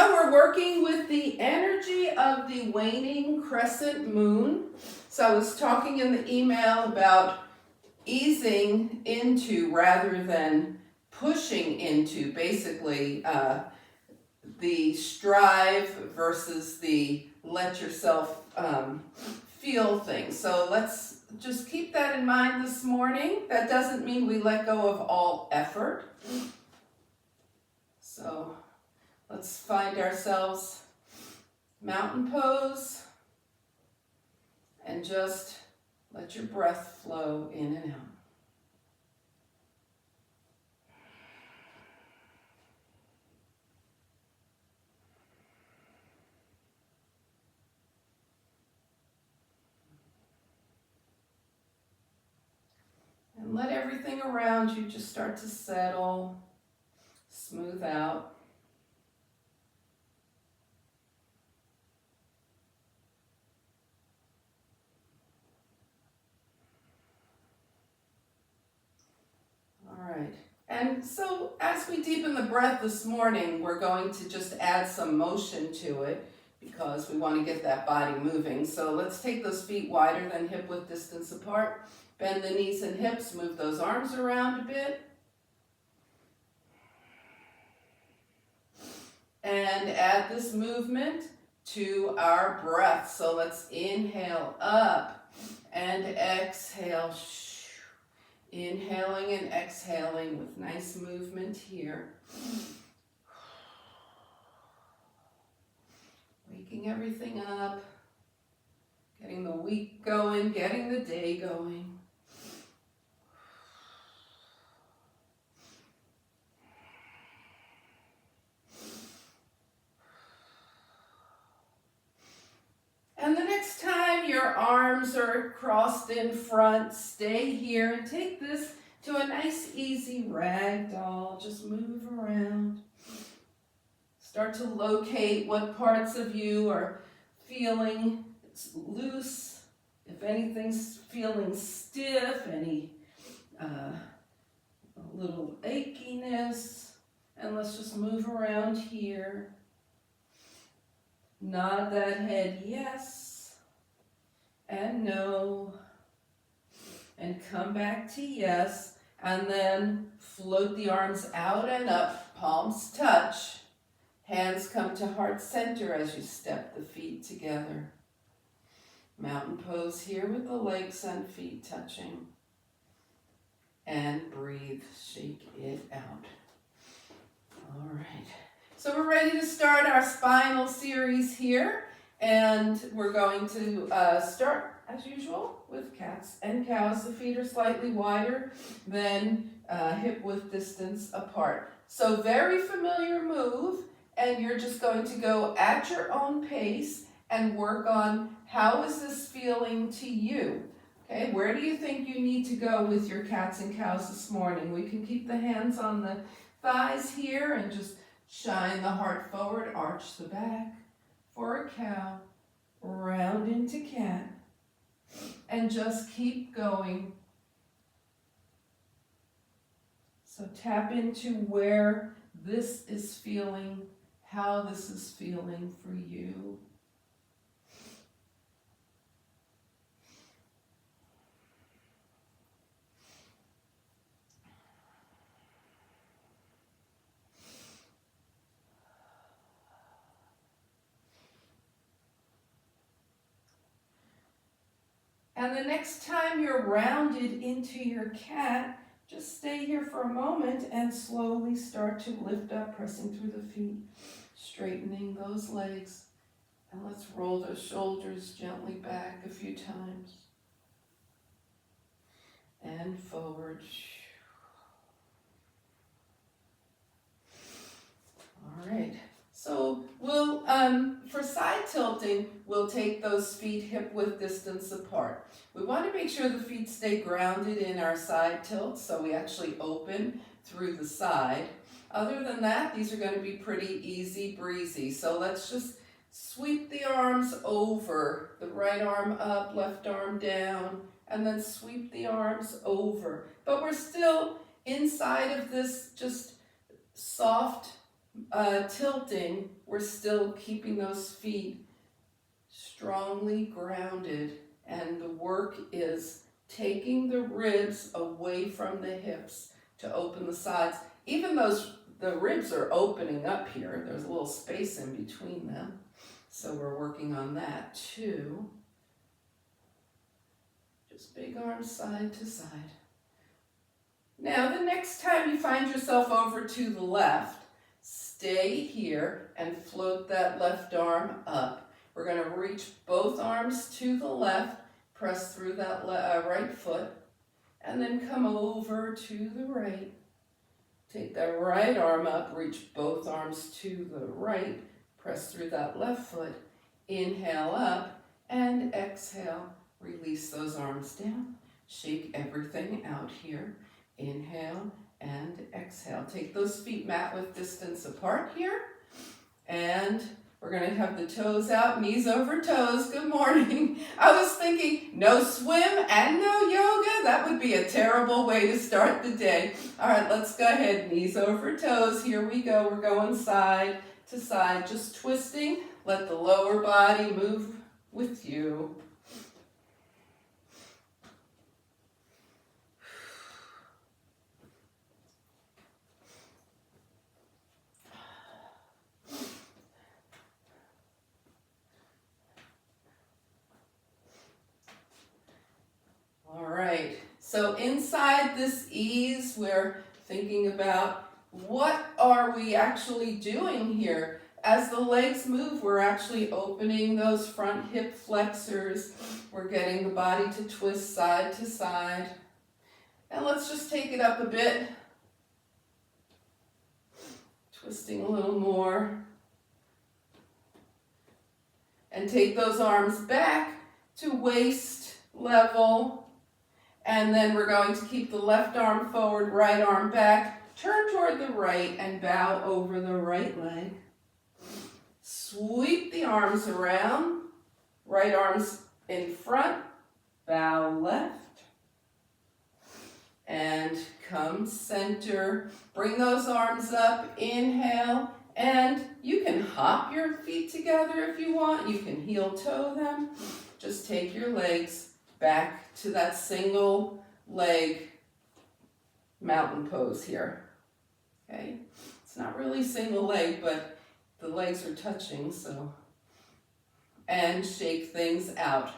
So we're working with the energy of the waning crescent moon. So I was talking in the email about easing into rather than pushing into, basically the strive versus the let yourself feel things. So let's just keep that in mind this morning. That doesn't mean we let go of all effort. So let's find ourselves mountain pose and just let your breath flow in and out. And let everything around you just start to settle, smooth out. All right. And so as we deepen the breath this morning, we're going to just add some motion to it because we want to get that body moving. So let's take those feet wider than hip width distance apart. Bend the knees and hips, move those arms around a bit. And add this movement to our breath. So let's inhale up and exhale. Inhaling and exhaling with nice movement here. Waking everything up, getting the week going, getting the day going. And the next time your arms are crossed in front, stay here and take this to a nice easy ragdoll. Just move around. Start to locate what parts of you are feeling loose. If anything's feeling stiff, any little achiness. And let's just move around here. Nod that head yes and no, and come back to yes, and then float the arms out and up, palms touch, hands come to heart center as you step the feet together. Mountain pose here with the legs and feet touching, and breathe, shake it out. All right. So we're ready to start our spinal series here, and we're going to start as usual with cats and cows. The feet are slightly wider than hip width distance apart. So very familiar move, and you're just going to go at your own pace and work on how is this feeling to you. Okay, where do you think you need to go with your cats and cows this morning? We can keep the hands on the thighs here and just shine the heart forward, arch the back for a cow, round into cat, and just keep going. So tap into where this is feeling, how this is feeling for you. And the next time you're rounded into your cat, just stay here for a moment and slowly start to lift up, pressing through the feet, straightening those legs. And let's roll those shoulders gently back a few times. And forward. All right. So we'll, for side tilting, we'll take those feet hip width distance apart. We want to make sure the feet stay grounded in our side tilt, so we actually open through the side. Other than that, these are going to be pretty easy breezy. So let's just sweep the arms over, the right arm up, left arm down, and then sweep the arms over. But we're still inside of this just soft tilting, we're still keeping those feet strongly grounded, and the work is taking the ribs away from the hips to open the sides. Even the ribs are opening up here. There's a little space in between them. So we're working on that too. Just big arms side to side. Now the next time you find yourself over to the left, stay here and float that left arm up. We're going to reach both arms to the left, press through that right foot, and then come over to the right. Take that right arm up, reach both arms to the right, press through that left foot, inhale up, and exhale. Release those arms down. Shake everything out here. Inhale and exhale. Take those feet mat width distance apart here. And we're going to have the toes out, knees over toes. Good morning. I was thinking no swim and no yoga. That would be a terrible way to start the day. All right, let's go ahead. Knees over toes. Here we go. We're going side to side, just twisting. Let the lower body move with you. So inside this ease, we're thinking about what are we actually doing here? As the legs move, we're actually opening those front hip flexors. We're getting the body to twist side to side. And let's just take it up a bit. Twisting a little more. And take those arms back to waist level. And then we're going to keep the left arm forward, right arm back, turn toward the right and bow over the right leg. Sweep the arms around, right arm's in front, bow left. And come center, bring those arms up, inhale, and you can hop your feet together if you want, you can heel toe them. Just take your legs back to that single leg mountain pose here. Okay, it's not really single leg, but the legs are touching, so. And shake things out.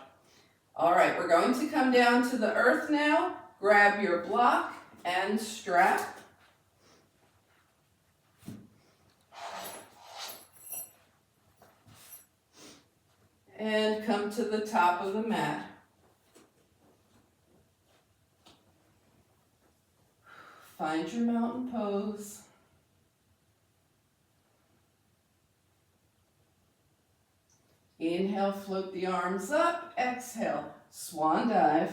All right, we're going to come down to the earth now. Grab your block and strap. And come to the top of the mat. Find your mountain pose. Inhale, float the arms up. Exhale, swan dive.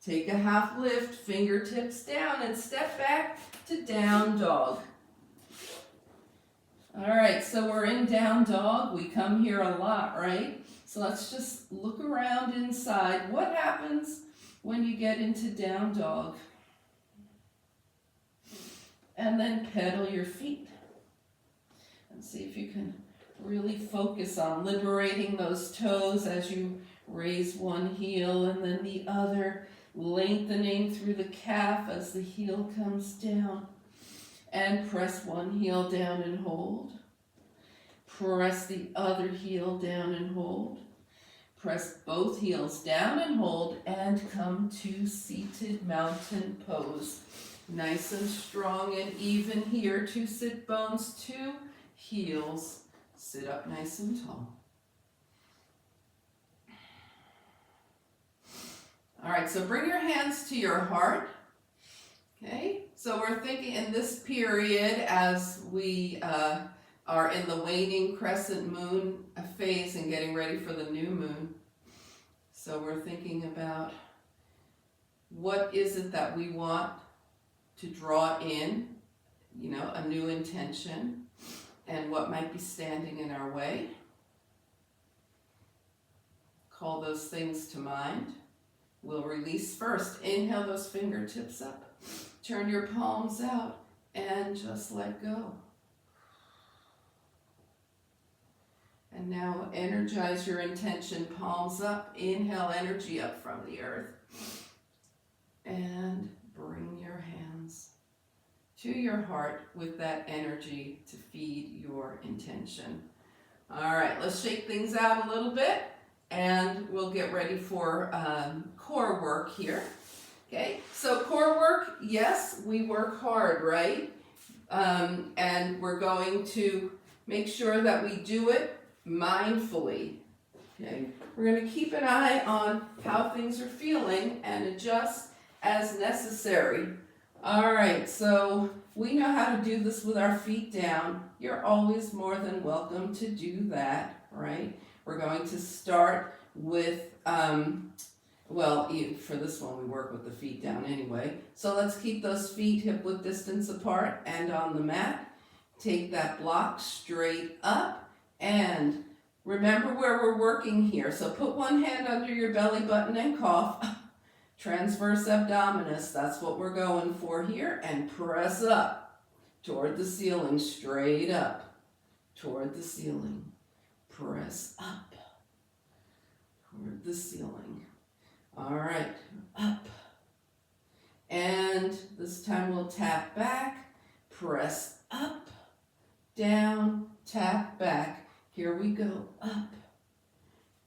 Take a half lift, fingertips down, and step back to down dog. All right, so we're in down dog. We come here a lot, right? So let's just look around inside. What happens when you get into down dog? And then pedal your feet. And see if you can really focus on liberating those toes as you raise one heel and then the other, lengthening through the calf as the heel comes down. And press one heel down and hold. Press the other heel down and hold. Press both heels down and hold, and come to seated mountain pose. Nice and strong and even here. 2 sit bones, 2 heels. Sit up nice and tall. All right, so bring your hands to your heart. Okay, so we're thinking in this period as we are in the waning crescent moon phase and getting ready for the new moon. So we're thinking about what is it that we want to draw in, you know, a new intention, and what might be standing in our way. Call those things to mind. We'll release first. Inhale those fingertips up. Turn your palms out and just let go. And now energize your intention, palms up, inhale energy up from the earth. And bring your hands to your heart with that energy to feed your intention. All right, let's shake things out a little bit and we'll get ready for core work here. Okay, so core work, yes, we work hard, right? And we're going to make sure that we do it mindfully. Okay, we're going to keep an eye on how things are feeling and adjust as necessary. All right, so we know how to do this with our feet down. You're always more than welcome to do that, right? We're going to start with, for this one we work with the feet down anyway. So let's keep those feet hip-width distance apart and on the mat. Take that block straight up and remember where we're working here. So put one hand under your belly button and cough. Transverse abdominis, that's what we're going for here. And press up toward the ceiling, straight up toward the ceiling. Press up toward the ceiling. All right, up. And this time we'll tap back, press up, down, tap back. Here we go, up,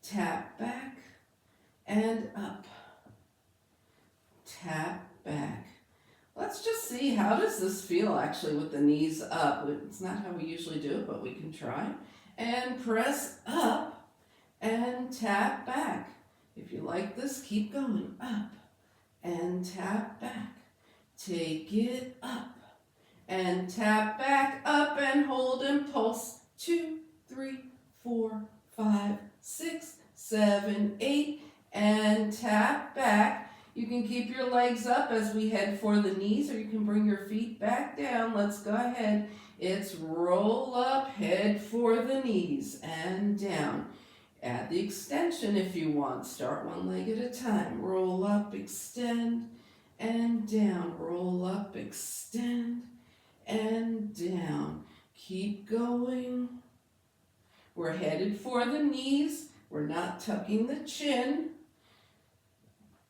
tap back, and up. Tap back. Let's just see, how does this feel actually with the knees up? It's not how we usually do it, but we can try. And press up and tap back. If you like this, keep going up and tap back. Take it up and tap back, up and hold and pulse. 2, 3, 4, 5, 6, 7, 8, and tap back. You can keep your legs up as we head for the knees, or you can bring your feet back down. Let's go ahead. It's roll up, head for the knees, and down. Add the extension if you want. Start one leg at a time. Roll up, extend, and down. Roll up, extend, and down. Keep going. We're headed for the knees. We're not tucking the chin.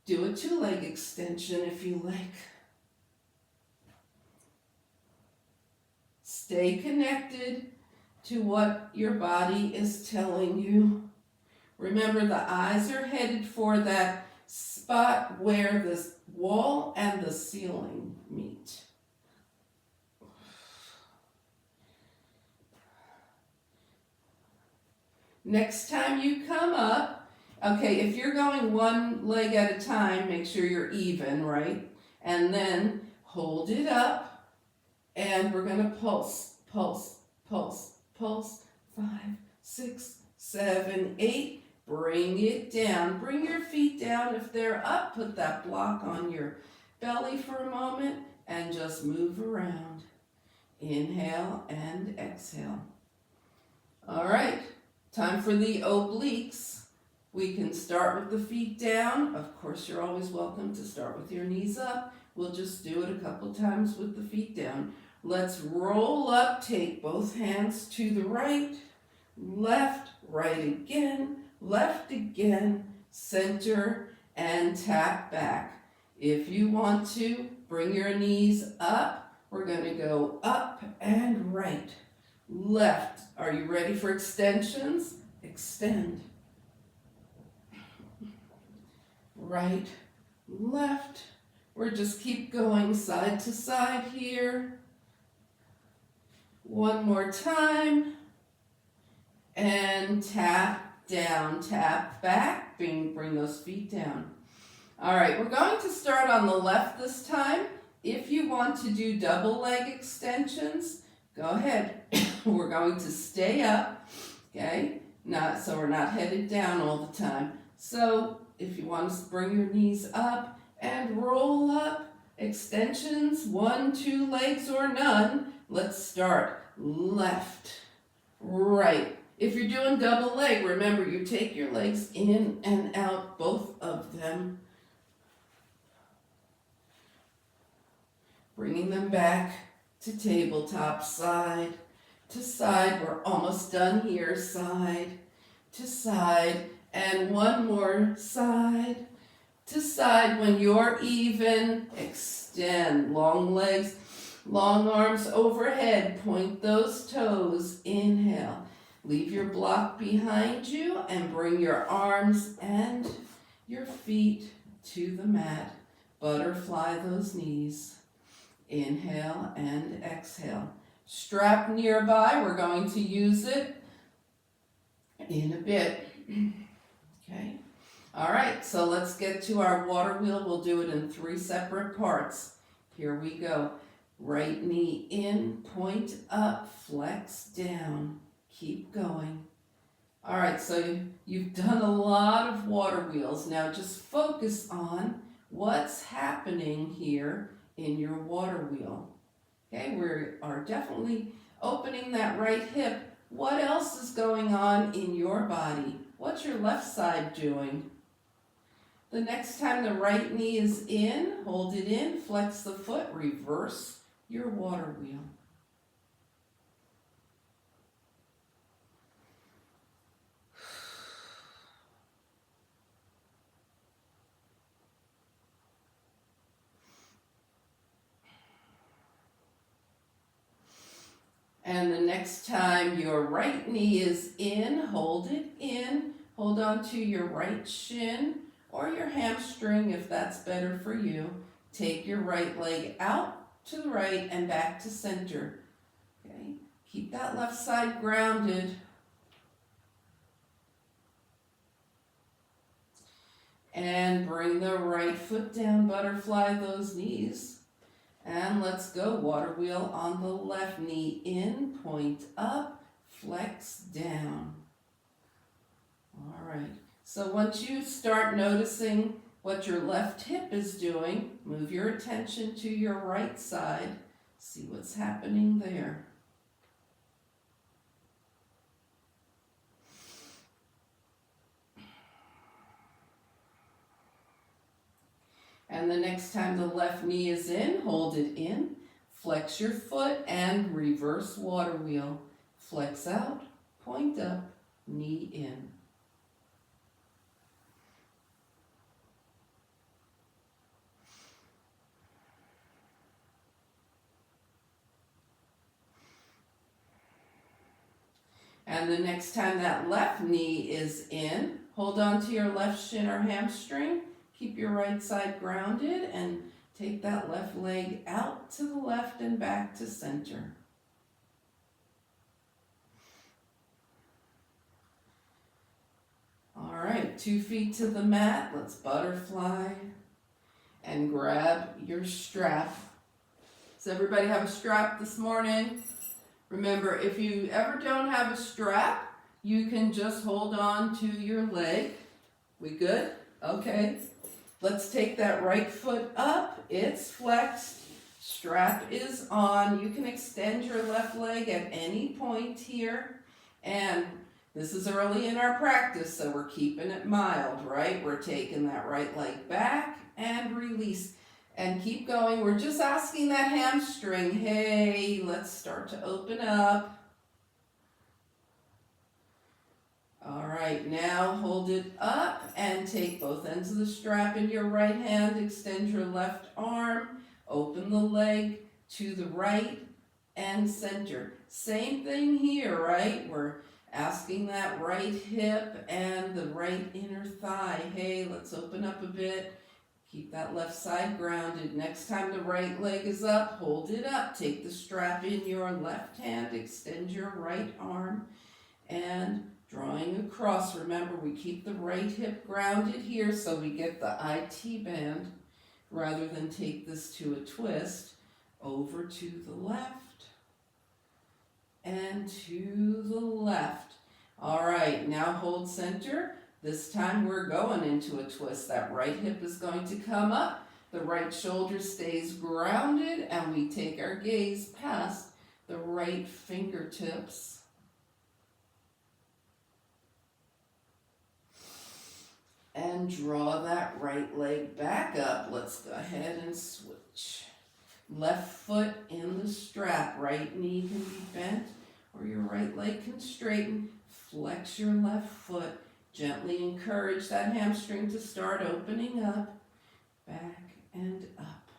Do a 2-leg extension if you like. Stay connected to what your body is telling you. Remember, the eyes are headed for that spot where the wall and the ceiling meet. Next time you come up, okay, if you're going one leg at a time, make sure you're even, right? And then hold it up, and we're going to pulse, pulse, pulse, pulse. 5, 6, 7, 8. Bring it down. Bring your feet down. If they're up, put that block on your belly for a moment and just move around. Inhale and exhale. All right, time for the obliques. We can start with the feet down. Of course, you're always welcome to start with your knees up. We'll just do it a couple times with the feet down. Let's roll up. Take both hands to the right, left, right again, left again, center, and tap back. If you want to, bring your knees up. We're going to go up and right, left. Are you ready for extensions? Extend. Right, left. We're just keep going side to side here. One more time. And tap down, tap back. Bring those feet down. All right, we're going to start on the left this time. If you want to do double leg extensions, go ahead. We're going to stay up, okay? So we're not headed down all the time. So if you want to bring your knees up and roll up, extensions, 1, 2 legs or none. Let's start left, right. If you're doing double leg, remember you take your legs in and out, both of them. Bringing them back to tabletop side. to side. We're almost done here. Side to side. And one more, side to side. When you're even, extend. Long legs, long arms overhead. Point those toes. Inhale. Leave your block behind you and bring your arms and your feet to the mat. Butterfly those knees. Inhale and exhale. Strap nearby. We're going to use it in a bit. Okay. All right, so let's get to our water wheel. We'll do it in 3 separate parts. Here we go. Right knee in, point up, flex down. Keep going. All right, so you've done a lot of water wheels. Now just focus on what's happening here in your water wheel. Okay, we are definitely opening that right hip. What else is going on in your body? What's your left side doing? The next time the right knee is in, hold it in, flex the foot, reverse your water wheel. And the next time your right knee is in, hold it in. Hold on to your right shin or your hamstring if that's better for you. Take your right leg out to the right and back to center. Okay, keep that left side grounded. And bring the right foot down, butterfly those knees. And let's go, water wheel on the left knee in, point up, flex down. All right, so once you start noticing what your left hip is doing, move your attention to your right side, see what's happening there. And the next time the left knee is in, hold it in, flex your foot and reverse water wheel. Flex out, point up, knee in. And the next time that left knee is in, hold on to your left shin or hamstring. Keep your right side grounded and take that left leg out to the left and back to center. All right, 2 feet to the mat. Let's butterfly and grab your strap. Does everybody have a strap this morning? Remember, if you ever don't have a strap, you can just hold on to your leg. We good? Okay. Let's take that right foot up. It's flexed. Strap is on. You can extend your left leg at any point here. And this is early in our practice, so we're keeping it mild, right? We're taking that right leg back and release. And keep going. We're just asking that hamstring, hey, let's start to open up. All right, now hold it up and take both ends of the strap in your right hand, extend your left arm, open the leg to the right and center. Same thing here, right? We're asking that right hip and the right inner thigh. Hey, let's open up a bit. Keep that left side grounded. Next time the right leg is up, hold it up. Take the strap in your left hand, extend your right arm, and drawing across. Remember, we keep the right hip grounded here so we get the IT band rather than take this to a twist. Over to the left and to the left. All right, now hold center. This time we're going into a twist. That right hip is going to come up. The right shoulder stays grounded and we take our gaze past the right fingertips. And draw that right leg back up. Let's go ahead and switch. Left foot in the strap. Right knee can be bent or your right leg can straighten. Flex your left foot. Gently encourage that hamstring to start opening up, back and up.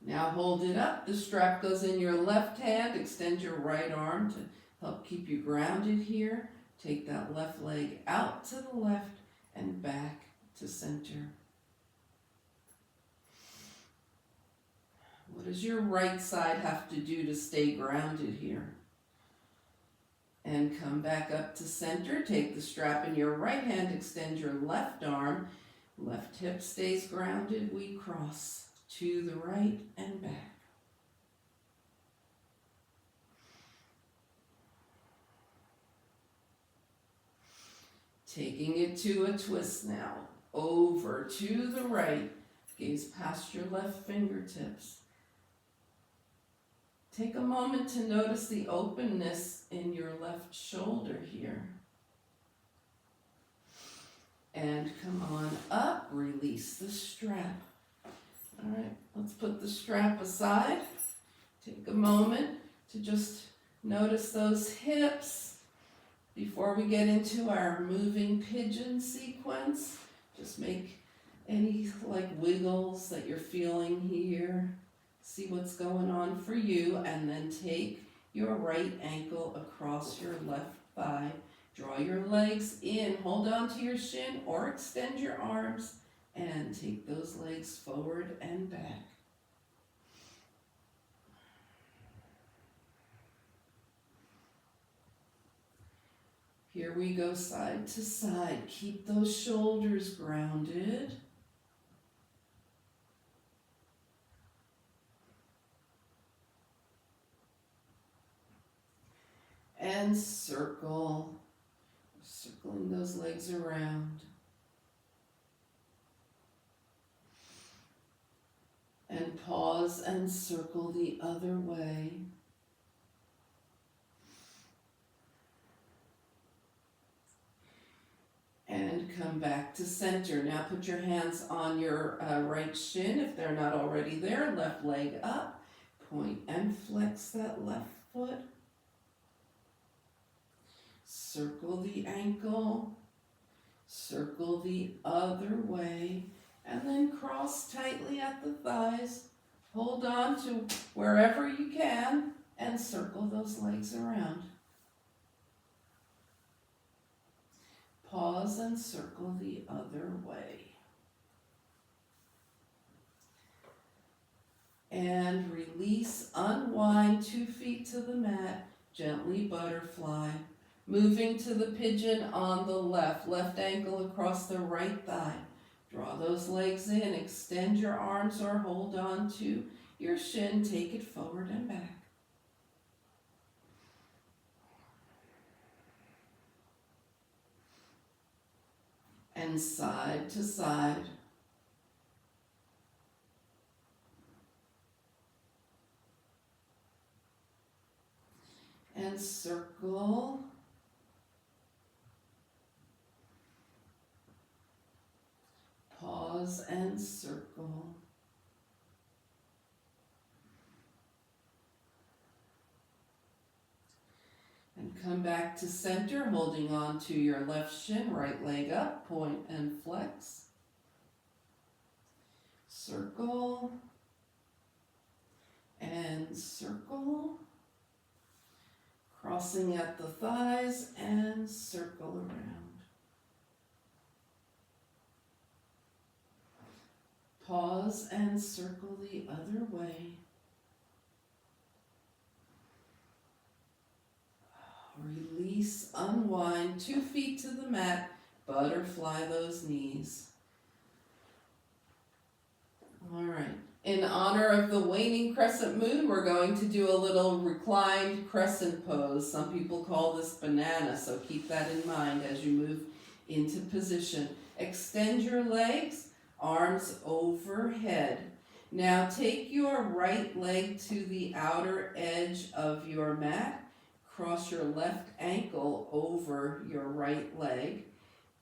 Now hold it up. The strap goes in your left hand. Extend your right arm to help keep you grounded here. Take that left leg out to the left and back to center. What does your right side have to do to stay grounded here? And come back up to center. Take the strap in your right hand. Extend your left arm. Left hip stays grounded. We cross to the right and back. Taking it to a twist now. Over to the right. Gaze past your left fingertips. Take a moment to notice the openness in your left shoulder here. And come on up, release the strap. All right, let's put the strap aside. Take a moment to just notice those hips. Before we get into our moving pigeon sequence, just make any wiggles that you're feeling here. See what's going on for you, and then take your right ankle across your left thigh. Draw your legs in, hold on to your shin or extend your arms, and take those legs forward and back. Here we go side to side. Keep those shoulders grounded. And circle, circling those legs around. And pause and circle the other way. And come back to center. Now put your hands on your right shin if they're not already there. Left leg up. Point and flex that left foot. Circle the ankle, circle the other way, and then cross tightly at the thighs. Hold on to wherever you can and circle those legs around. Pause and circle the other way. And release, unwind 2 feet to the mat, gently butterfly. Moving to the pigeon on the left, left ankle across the right thigh. Draw those legs in, extend your arms or hold on to your shin, take it forward and back. And side to side. And circle. Pause and circle. And come back to center, holding on to your left shin, right leg up, point and flex. Circle. And circle. Crossing at the thighs and circle around. Pause and circle the other way. Release, unwind, 2 feet to the mat, butterfly those knees. All right. In honor of the waning crescent moon, we're going to do a little reclined crescent pose. Some people call this banana, so keep that in mind as you move into position. Extend your legs. Arms overhead. Now take your right leg to the outer edge of your mat. Cross your left ankle over your right leg.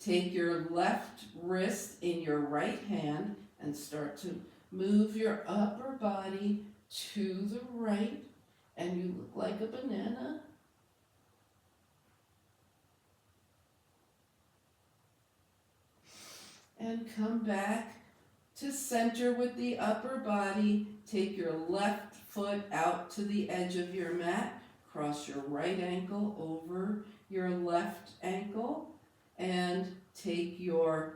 Take your left wrist in your right hand and start to move your upper body to the right, and you look like a banana. And come back to center with the upper body. Take your left foot out to the edge of your mat. Cross your right ankle over your left ankle. And take your,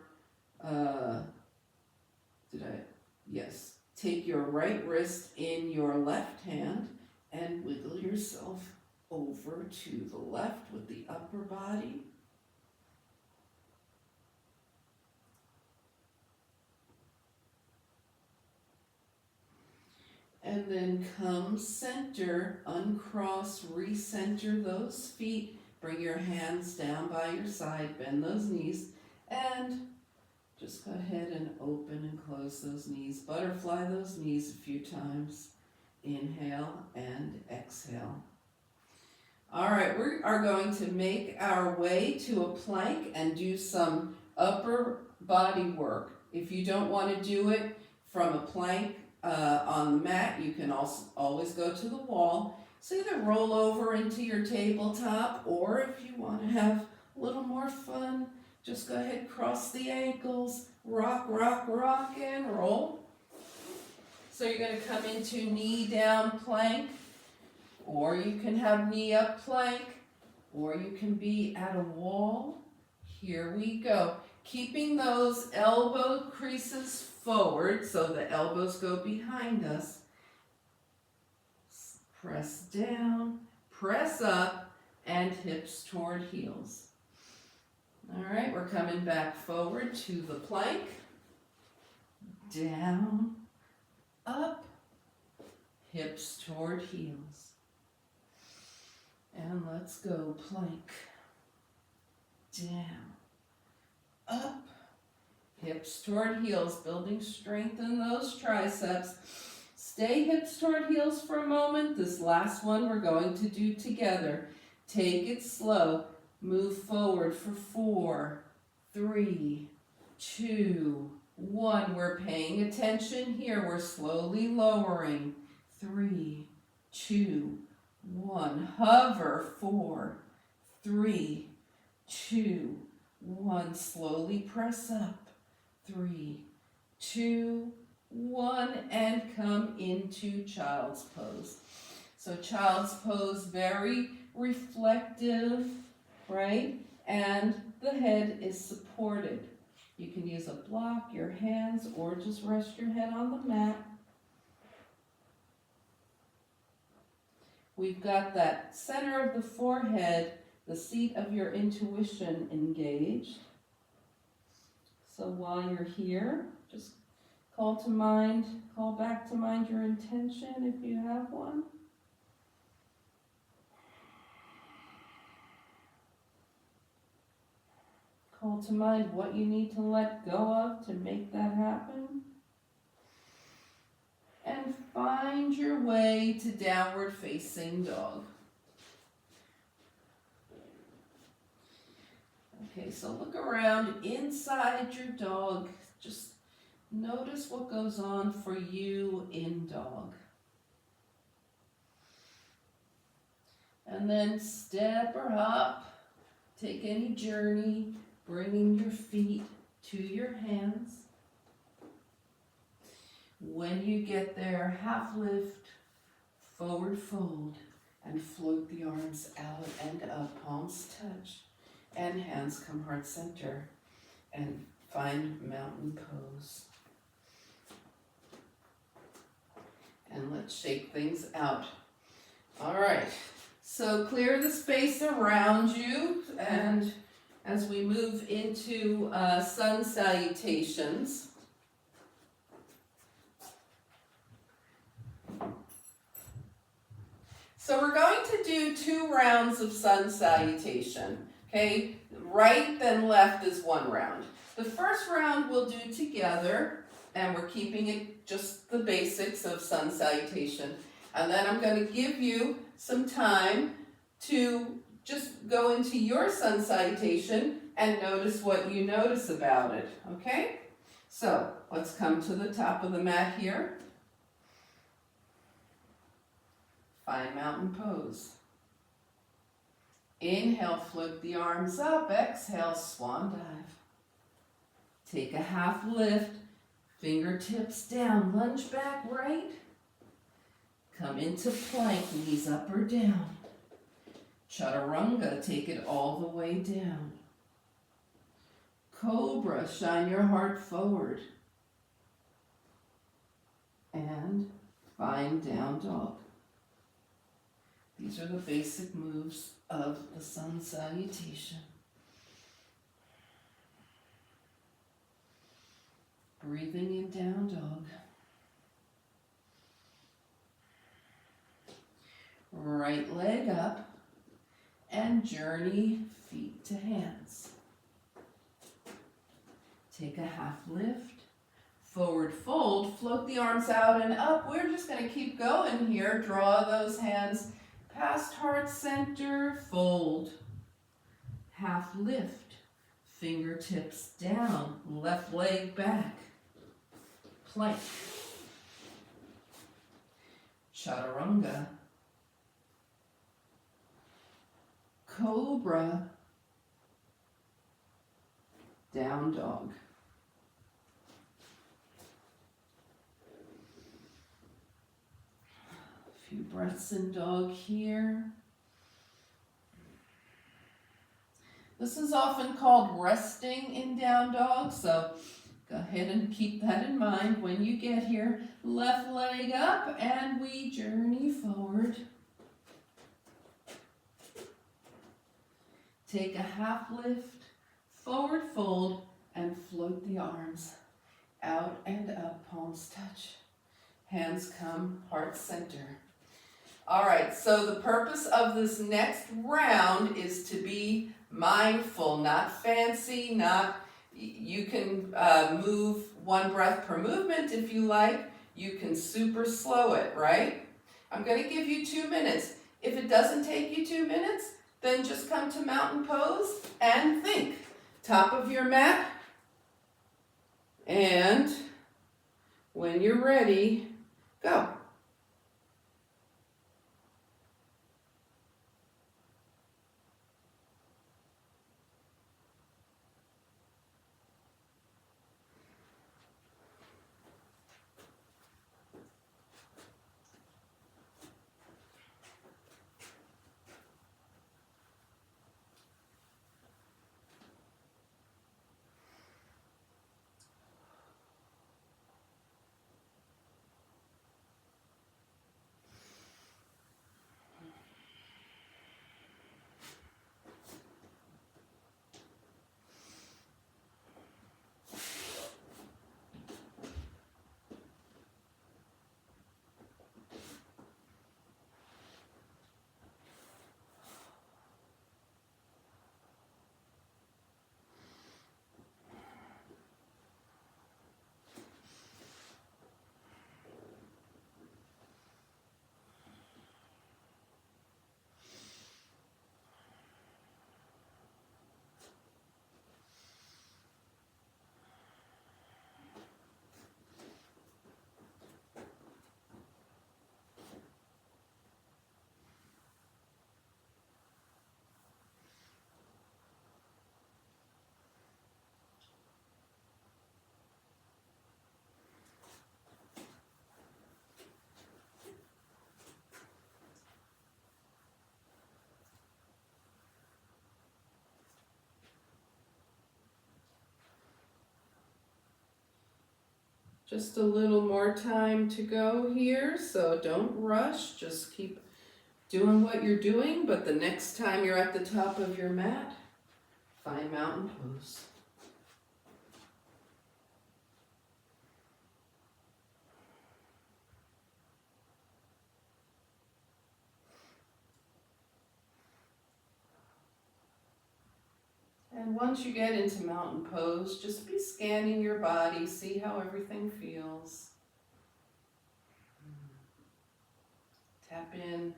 take your right wrist in your left hand and wiggle yourself over to the left with the upper body. And then come center, uncross, recenter those feet. Bring your hands down by your side, bend those knees, and just go ahead and open and close those knees. Butterfly those knees a few times. Inhale and exhale. All right, we are going to make our way to a plank and do some upper body work. If you don't want to do it from a plank, on the mat, you can also always go to the wall. So either roll over into your tabletop, or if you want to have a little more fun, just go ahead, cross the ankles, rock, rock, rock, and roll. So you're going to come into knee down plank, or you can have knee up plank, or you can be at a wall. Here we go. Keeping those elbow creases forward so the elbows go behind us. Press down, press up, and hips toward heels. All right, we're coming back forward to the plank. Down, up, hips toward heels. And let's go plank. Down, up, hips toward heels, building strength in those triceps. Stay hips toward heels for a moment. This last one we're going to do together. Take it slow. Move forward for 4, 3, 2, 1. We're paying attention here. We're slowly lowering. 3, 2, 1. Hover. 4, 3, 2, 1. Slowly press up. 3, 2, 1, and come into child's pose. So child's pose, very reflective, right? And the head is supported. You can use a block, your hands, or just rest your head on the mat. We've got that center of the forehead, the seat of your intuition engaged. So while you're here, just call back to mind your intention if you have one. Call to mind what you need to let go of to make that happen. And find your way to downward facing dog. Okay, so look around inside your dog. Just notice what goes on for you in dog. And then step or hop. Take any journey, bringing your feet to your hands. When you get there, half lift, forward fold, and float the arms out and up, palms touch. And hands come heart center, and find mountain pose. And let's shake things out. All right, so clear the space around you, and as we move into sun salutations. So we're going to do 2 rounds of sun salutation. Okay, right then left is 1 round. The first round we'll do together, and we're keeping it just the basics of sun salutation. And then I'm going to give you some time to just go into your sun salutation and notice what you notice about it, okay? So let's come to the top of the mat here. Find mountain pose. Inhale, float the arms up. Exhale, swan dive. Take a half lift, fingertips down, lunge back right. Come into plank, knees up or down. Chaturanga, take it all the way down. Cobra, shine your heart forward. And find down dog. These are the basic moves of the sun salutation. Breathing in down dog. Right leg up and journey feet to hands. Take a half lift. Forward fold, float the arms out and up. We're just going to keep going here. Draw those hands past heart center, fold. Half lift, fingertips down, left leg back. Plank. Chaturanga. Cobra. Down dog. A few breaths in dog here. This is often called resting in down dog, so go ahead and keep that in mind when you get here. Left leg up and we journey forward. Take a half lift, forward fold, and float the arms out and up, palms touch. Hands come heart center. All right, so the purpose of this next round is to be mindful, not fancy, you can move one breath per movement if you like. You can super slow it, right? I'm going to give you 2 minutes. If it doesn't take you 2 minutes, then just come to mountain pose and think. Top of your mat. And when you're ready, go. Just a little more time to go here, so don't rush. Just keep doing what you're doing, but the next time you're at the top of your mat, find mountain pose. And once you get into mountain pose, just be scanning your body, see how everything feels. Tap in.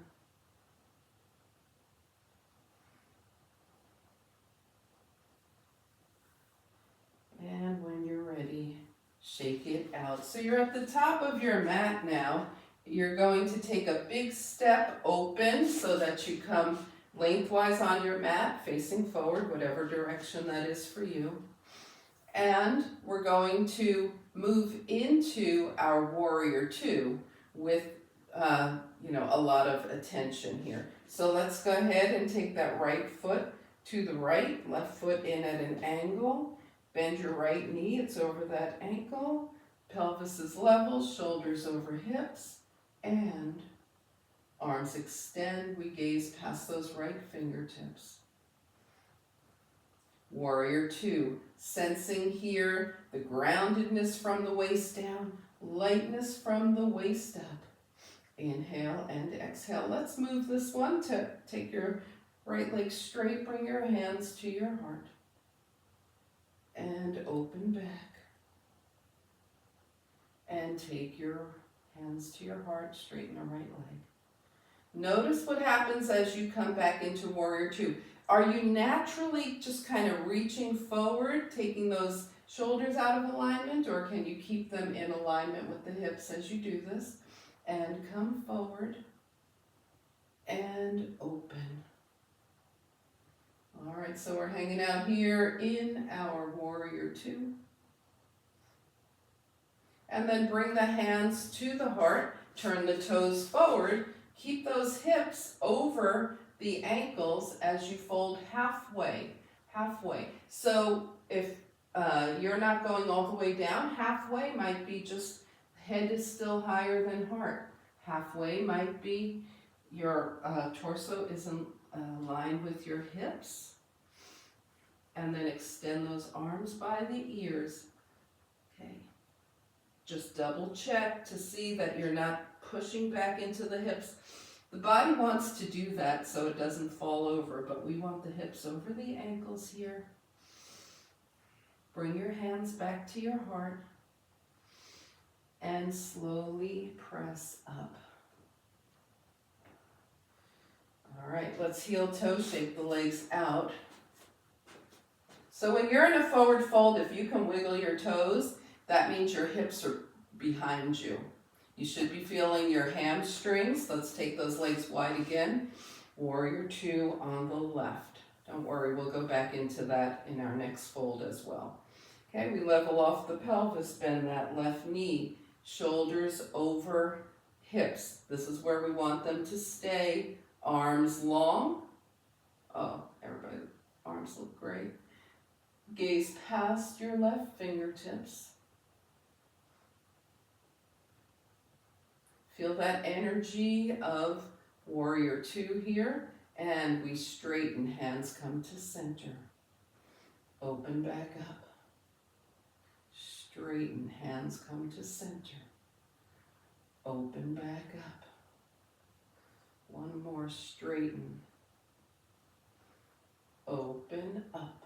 And when you're ready, shake it out. So you're at the top of your mat now. You're going to take a big step open so that you come lengthwise on your mat, facing forward, whatever direction that is for you. And we're going to move into our warrior two with, a lot of attention here. So let's go ahead and take that right foot to the right, left foot in at an angle. Bend your right knee, it's over that ankle. Pelvis is level, shoulders over hips, and arms extend. We gaze past those right fingertips. Warrior two, sensing here the groundedness from the waist down, lightness from the waist up. Inhale and exhale. Let's move this one to take your right leg straight, bring your hands to your heart, and open back. And take your hands to your heart, straighten the right leg. Notice what happens as you come back into warrior two. Are you naturally just kind of reaching forward, taking those shoulders out of alignment, or can you keep them in alignment with the hips as you do this? And come forward and open. All right, so we're hanging out here in our warrior two. And then bring the hands to the heart, turn the toes forward, keep those hips over the ankles as you fold halfway. So if you're not going all the way down, halfway might be just head is still higher than heart. Halfway might be your torso is in line with your hips. And then extend those arms by the ears. Okay. Just double check to see that you're not pushing back into the hips. The body wants to do that so it doesn't fall over, but we want the hips over the ankles here. Bring your hands back to your heart and slowly press up. All right, let's heel toe, shake the legs out. So when you're in a forward fold, if you can wiggle your toes, that means your hips are behind you. You should be feeling your hamstrings. Let's take those legs wide again. Warrior two on the left. Don't worry, we'll go back into that in our next fold as well. Okay, we level off the pelvis, bend that left knee, shoulders over hips. This is where we want them to stay. Arms long. Oh, everybody, arms look great. Gaze past your left fingertips. Feel that energy of warrior two here, and we straighten, hands come to center. Open back up. Straighten, hands come to center. Open back up. One more, straighten. Open up.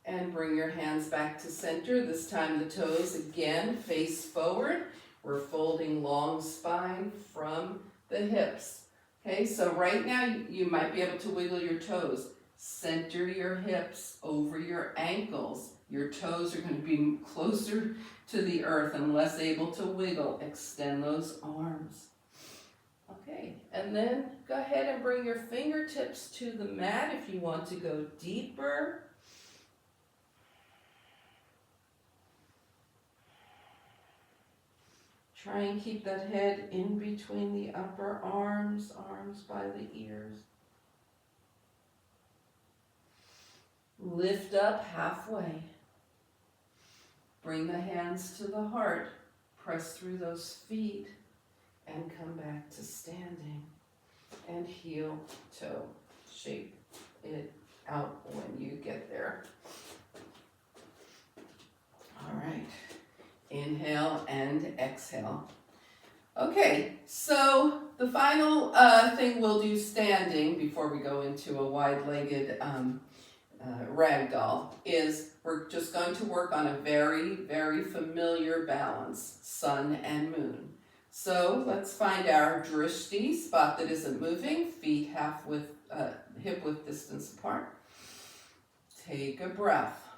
And bring your hands back to center. This time the toes again face forward. We're folding long spine from the hips. Okay, so right now you might be able to wiggle your toes. Center your hips over your ankles. Your toes are going to be closer to the earth and less able to wiggle. Extend those arms. Okay, and then go ahead and bring your fingertips to the mat if you want to go deeper. Try and keep that head in between the upper arms, arms by the ears. Lift up halfway. Bring the hands to the heart. Press through those feet and come back to standing. And heel, toe. Shake it out when you get there. All right. Inhale and exhale. Okay, so the final thing we'll do standing before we go into a wide-legged ragdoll is we're just going to work on a very, very familiar balance, sun and moon. So let's find our drishti, spot that isn't moving, feet hip width distance apart. Take a breath.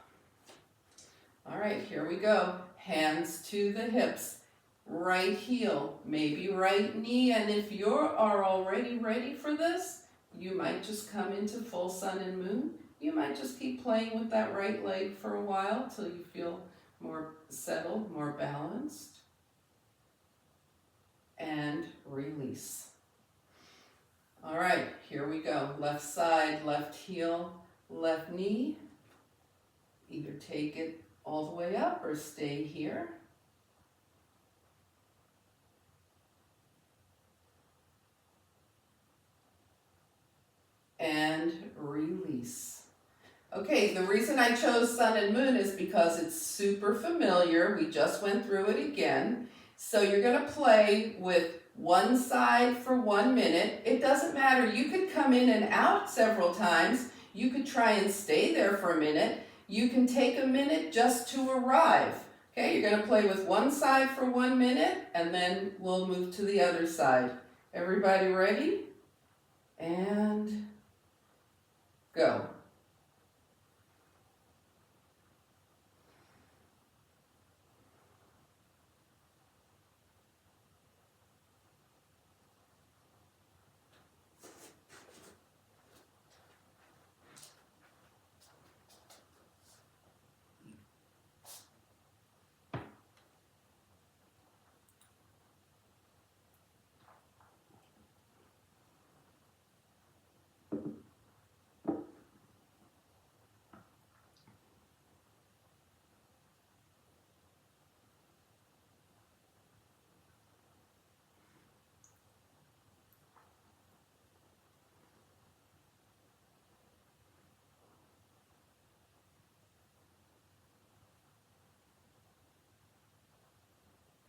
All right, here we go. Hands to the hips. right heel, maybe right knee, and if you are already ready for this, you might just come into full sun and moon. You might just keep playing with that right leg for a while till you feel more settled, more balanced. And release. All right, here we go. Left side, left heel, left knee. Either take it all the way up or stay here. And release. Okay, the reason I chose sun and moon is because it's super familiar. We just went through it again. So you're going to play with one side for 1 minute. It doesn't matter. You could come in and out several times. You could try and stay there for a minute. You can take a minute just to arrive. Okay, you're going to play with one side for 1 minute, and then we'll move to the other side. Everybody ready? And go.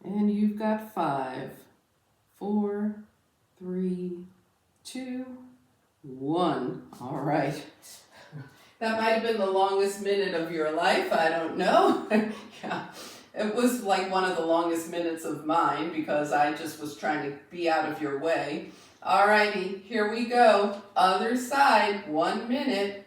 And you've got 5, 4, 3, 2, 1. All right. That might have been the longest minute of your life. I don't know. Yeah. It was like one of the longest minutes of mine because I just was trying to be out of your way. All righty, here we go. Other side, 1 minute.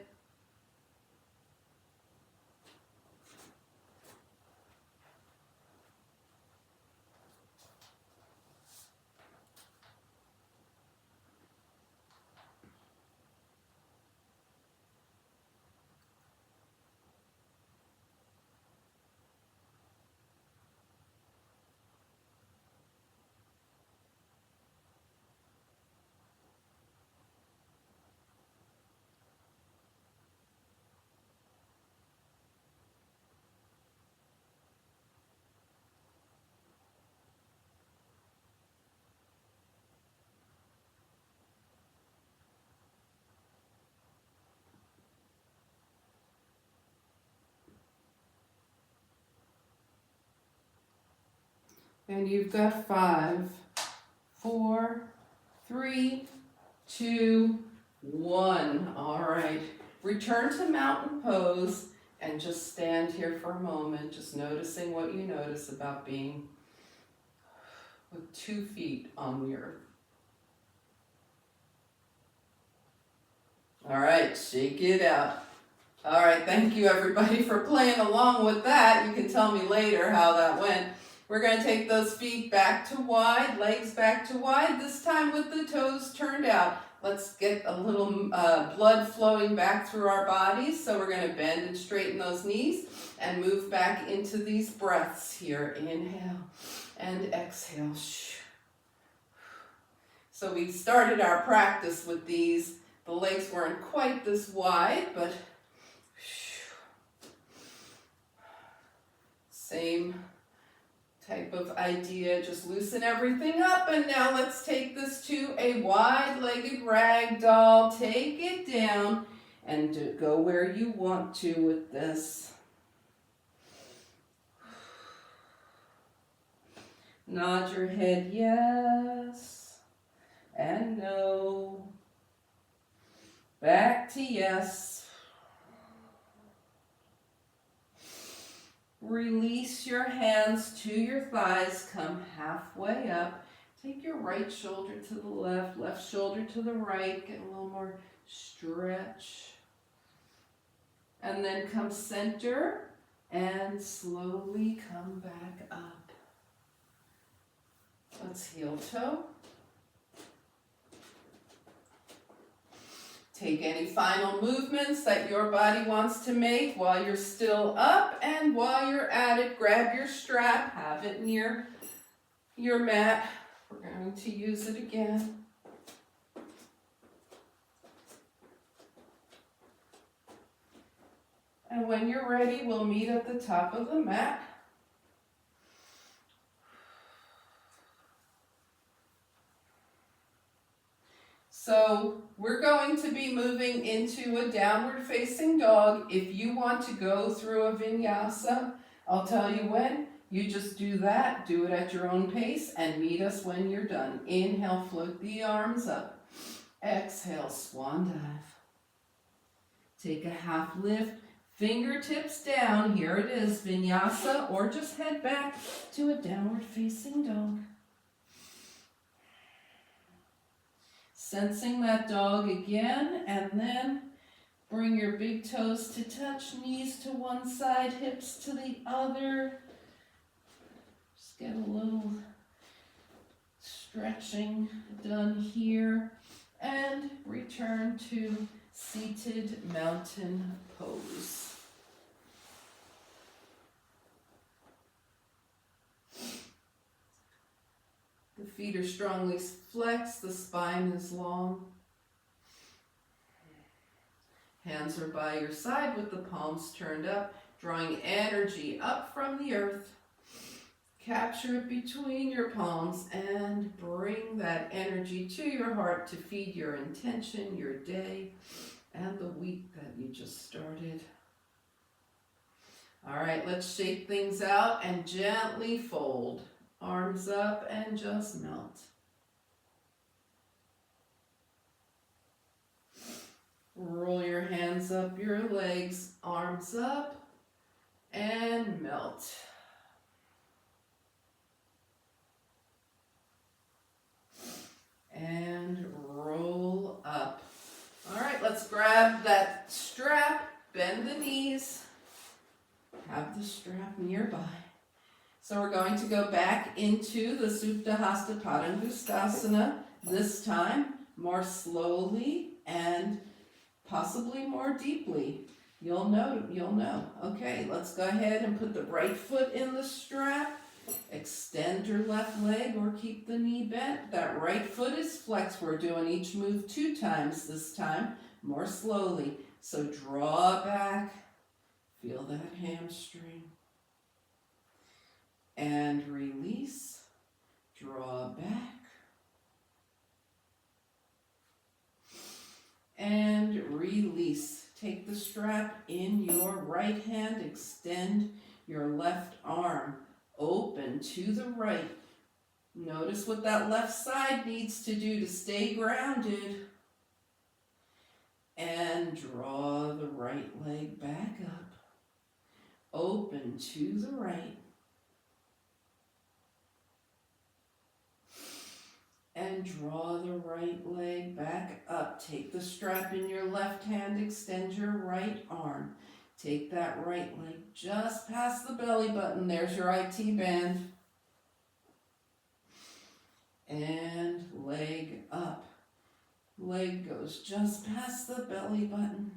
And you've got 5, 4, 3, 2, 1. All right. Return to mountain pose and just stand here for a moment, just noticing what you notice about being with 2 feet on the earth. All right, shake it out. All right, thank you everybody for playing along with that. You can tell me later how that went. We're going to take those feet back to wide, legs back to wide, this time with the toes turned out. Let's get a little blood flowing back through our bodies. So we're going to bend and straighten those knees and move back into these breaths here. Inhale and exhale. So we started our practice with these. The legs weren't quite this wide, but same type of idea. Just loosen everything up, and now let's take this to a wide-legged rag doll. Take it down and go where you want to with this. Nod your head yes and no. Back to yes. Release your hands to your thighs, come halfway up. Take your right shoulder to the left shoulder to the right, get a little more stretch. And then come center and slowly come back up. Let's heel toe. Take any final movements that your body wants to make while you're still up, and while you're at it, grab your strap, have it near your mat. We're going to use it again. And when you're ready, we'll meet at the top of the mat. So we're going to be moving into a downward facing dog. If you want to go through a vinyasa, I'll tell you when. You just do that, do it at your own pace, and meet us when you're done. Inhale, float the arms up. Exhale, swan dive. Take a half lift, fingertips down. Here it is, vinyasa, or just head back to a downward facing dog. Sensing that dog again, and then bring your big toes to touch, knees to one side, hips to the other. Just get a little stretching done here, and return to seated mountain pose. The feet are strongly flexed, the spine is long. Hands are by your side with the palms turned up, drawing energy up from the earth. Capture it between your palms and bring that energy to your heart to feed your intention, your day, and the week that you just started. All right, let's shake things out and gently fold. Arms up and just melt. Roll your hands up your legs, arms up, and melt. And roll up. All right, let's grab that strap, bend the knees, have the strap nearby. So we're going to go back into the Supta Hasta Padangusthasana, this time more slowly and possibly more deeply. You'll know. Okay, let's go ahead and put the right foot in the strap. Extend your left leg or keep the knee bent. That right foot is flexed. We're doing each move 2 times this time, more slowly. So draw back, feel that hamstring. And release, draw back, and release. Take the strap in your right hand, extend your left arm, open to the right. Notice what that left side needs to do to stay grounded. And draw the right leg back up, open to the right. And draw the right leg back up. Take the strap in your left hand, extend your right arm. Take that right leg just past the belly button. There's your IT band. And leg up. Leg goes just past the belly button.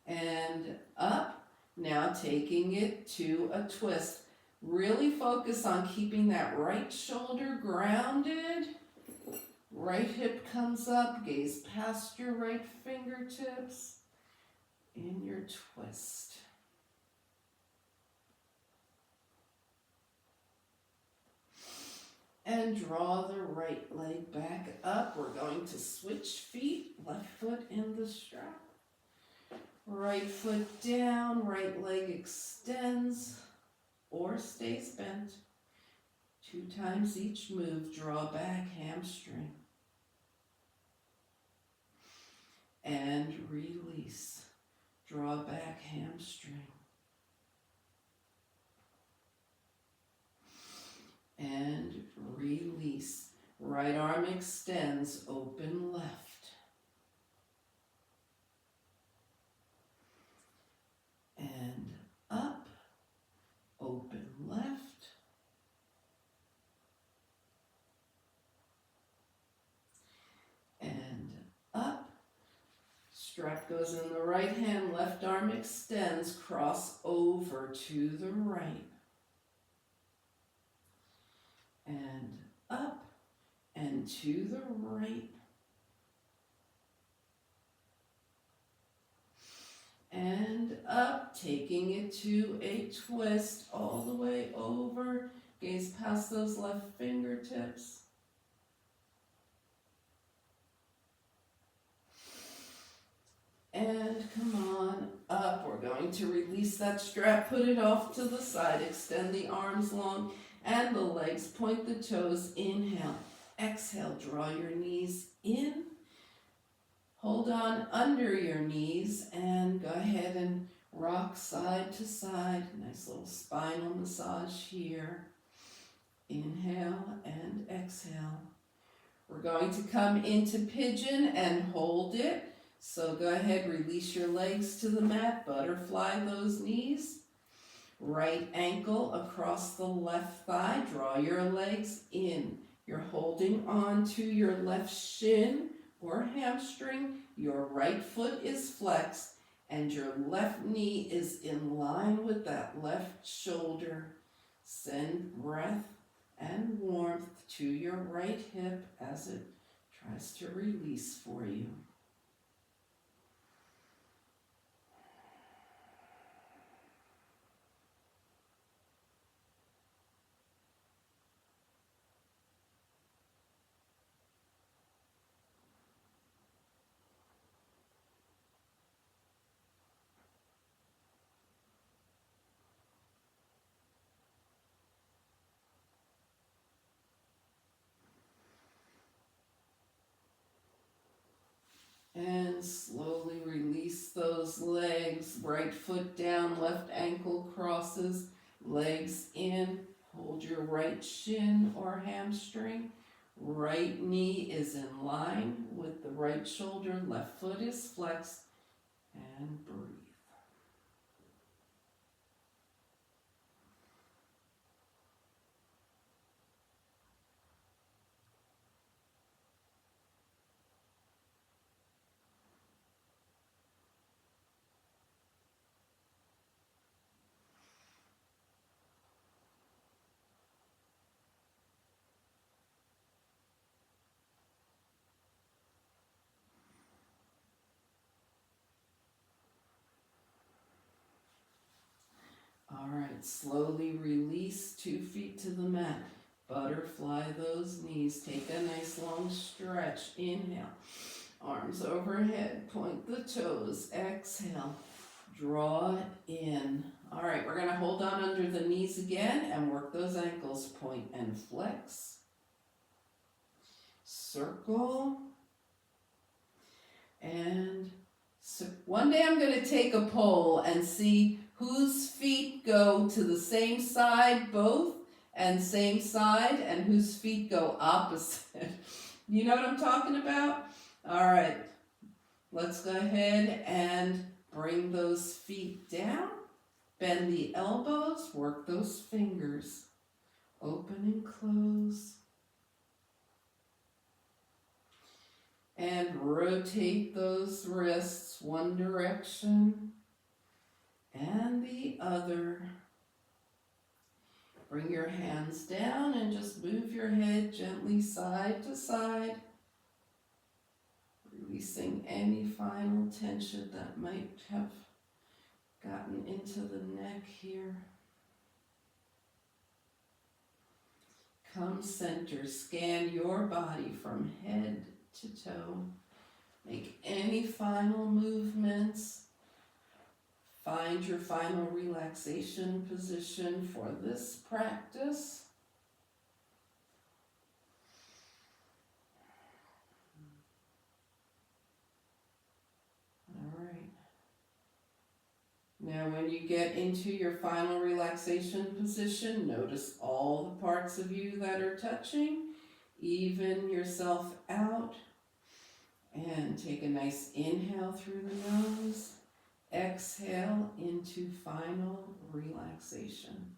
And up. Now taking it to a twist. Really focus on keeping that right shoulder grounded. Right hip comes up, gaze past your right fingertips in your twist. And draw the right leg back up. We're going to switch feet, left foot in the strap. Right foot down, right leg extends or stays bent. 2 times each move, draw back, hamstring. And release, draw back, hamstring. And release, right arm extends, open left. And up, open left, Strap goes in the right hand, left arm extends, cross over to the right. And up and to the right. And up, taking it to a twist all the way over. Gaze past those left fingertips. And come on up. We're going to release that strap, put it off to the side, extend the arms long and the legs, point the toes. Inhale, exhale, draw your knees in. Hold on under your knees and go ahead and rock side to side. Nice little spinal massage here. Inhale and exhale. We're going to come into pigeon and hold it. So go ahead, release your legs to the mat, butterfly those knees. Right ankle across the left thigh, draw your legs in. You're holding on to your left shin or hamstring. Your right foot is flexed and your left knee is in line with that left shoulder. Send breath and warmth to your right hip as it tries to release for you. And slowly release those legs. Right foot down, left ankle crosses, legs in. Hold your right shin or hamstring. Right knee is in line with the right shoulder. Left foot is flexed. And breathe. All right, slowly release 2 feet to the mat. Butterfly those knees. Take a nice long stretch. Inhale. Arms overhead. Point the toes. Exhale. Draw it in. All right, we're going to hold on under the knees again and work those ankles. Point and flex. Circle. And so one day I'm going to take a poll and see whose feet go to the same side, both, and same side, and whose feet go opposite. You know what I'm talking about? All right, let's go ahead and bring those feet down. Bend the elbows, work those fingers. Open and close. And rotate those wrists one direction and the other. Bring your hands down and just move your head gently side to side, releasing any final tension that might have gotten into the neck here. Come center, scan your body from head to toe. Make any final movements. Find your final relaxation position for this practice. All right. Now when you get into your final relaxation position, notice all the parts of you that are touching. Even yourself out. And take a nice inhale through the nose. Exhale into final relaxation.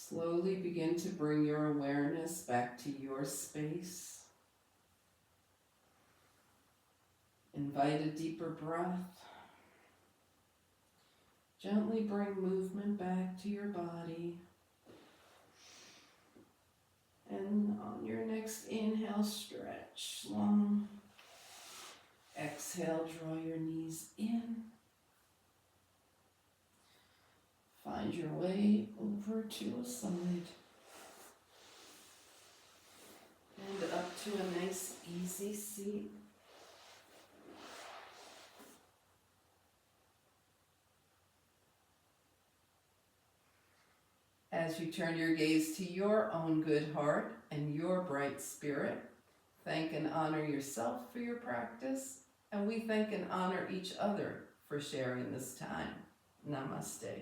Slowly begin to bring your awareness back to your space. Invite a deeper breath. Gently bring movement back to your body. And on your next inhale, stretch long. Exhale, draw your knees in. Find your way over to a side. And up to a nice easy seat. As you turn your gaze to your own good heart and your bright spirit, thank and honor yourself for your practice, and we thank and honor each other for sharing this time. Namaste.